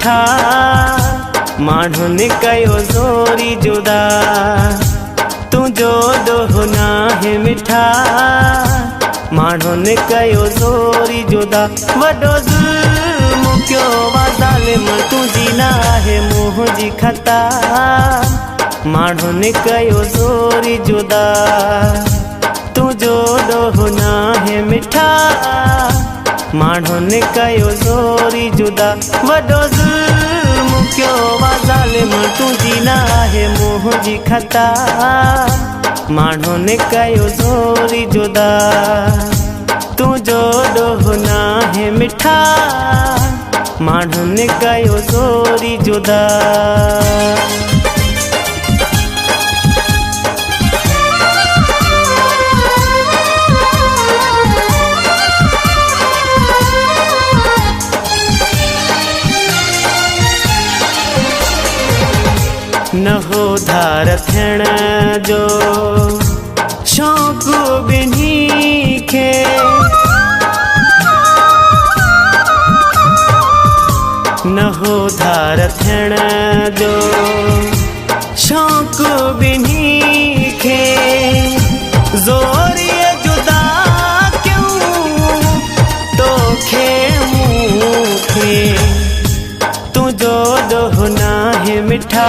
मिठा माण्हुनि कयो ज़ोरी जुदा तुंहिंजो ॾोहु नाहे मिठा माण्हुनि कयो ज़ोरी जुदा वॾो ज़ुल्म कयो वा ज़ालिम तुंहिंजी नाहे मुंहिंजी ख़ता माण्हुनि कयो ज़ोरी जुदा तुंहिंजो ॾोहु नाहे मिठा माण्हुनि कयो ज़ोरी जुदा वॾो ज़ुल्म कयो वा ज़ालिम तुंहिंजी नाहे मुंहिंजी ख़ता माण्हुनि कयो ज़ोरी जुदा तुंहिंजो ॾोहु नाहे मिठा माण्हुनि कयो ज़ोरी जुदा न हो धार थियण जो शौक़ु ॿिन्ही खे न हो धार थियण जो शौक़ु ॿिन्ही खे ज़ोरी जुदा क्यों तोखे मूंखे तुंहिंजो ॾोहु नाहे मिठा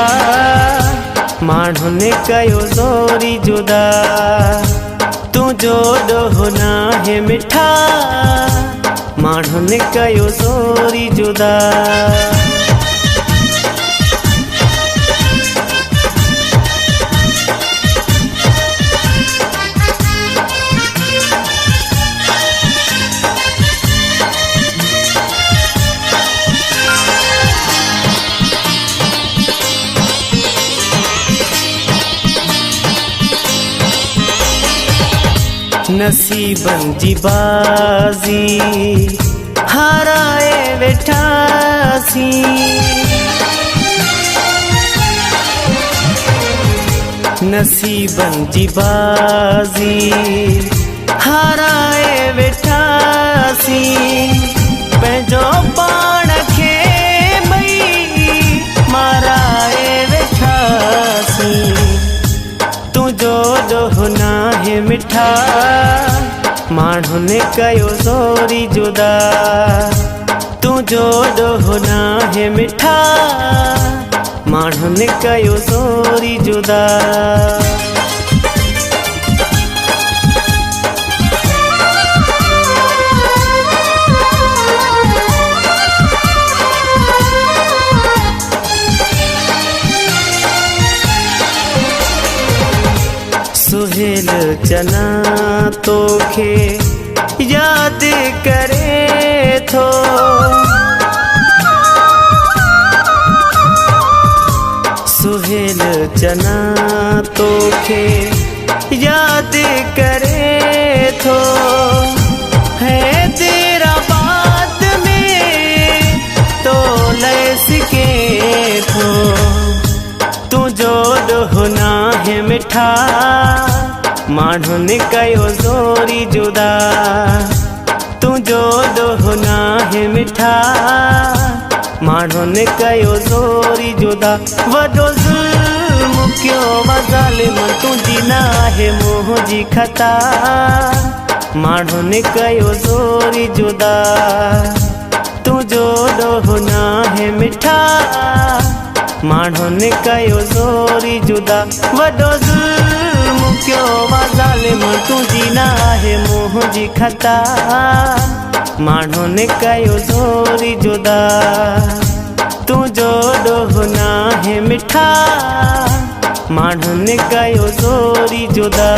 माण्हुनि कयो ज़ोरी जुदा तुंहिंजो ॾोहु नाहे मिठा माण्हुनि कयो ज़ोरी जुदा नसीबन जी बाज़ी हाराए वेठासी नसीबन जी बाज़ी हाराए वेठासी पंहिंजो पाण खे ॿई माराए वेठासी तुंहिंजो ॾोहु नाहे मिठा माण्हुनि कयो ज़ोरी जुदा तुंहिंजो ॾोहु नाहे मिठा माण्हुनि कयो ज़ोरी जुदा सुहेल चना तोखे यादि करे थो सुहेल चना तोखे यादि करे थो है तेरा बात में तो लैस के थो तुंहिंजो ॾोहु नाहे मिठा माण्हुनि कयो ज़ोरी जुदा तुंहिंजो ॾोहु नाहे मिठा माण्हुनि कयो ज़ोरी जुदा वॾो ज़ुल्म कयो वा ज़ालिम तुंहिंजी नाहे मुंहिंजी ख़ता माण्हुनि कयो ज़ोरी जुदा तुंहिंजो ॾोहु नाहे मिठा माण्हुनि कयो ज़ोरी जुदा वॾो ज़ुल्म कयो वा ज़ालिम तुंहिंजी नाहे मुंहिंजी ख़ता माण्हुनि कयो ज़ोरी जुदा तुंहिंजो ॾोहु नाहे मिठा माण्हुनि कयो ज़ोरी जुदा।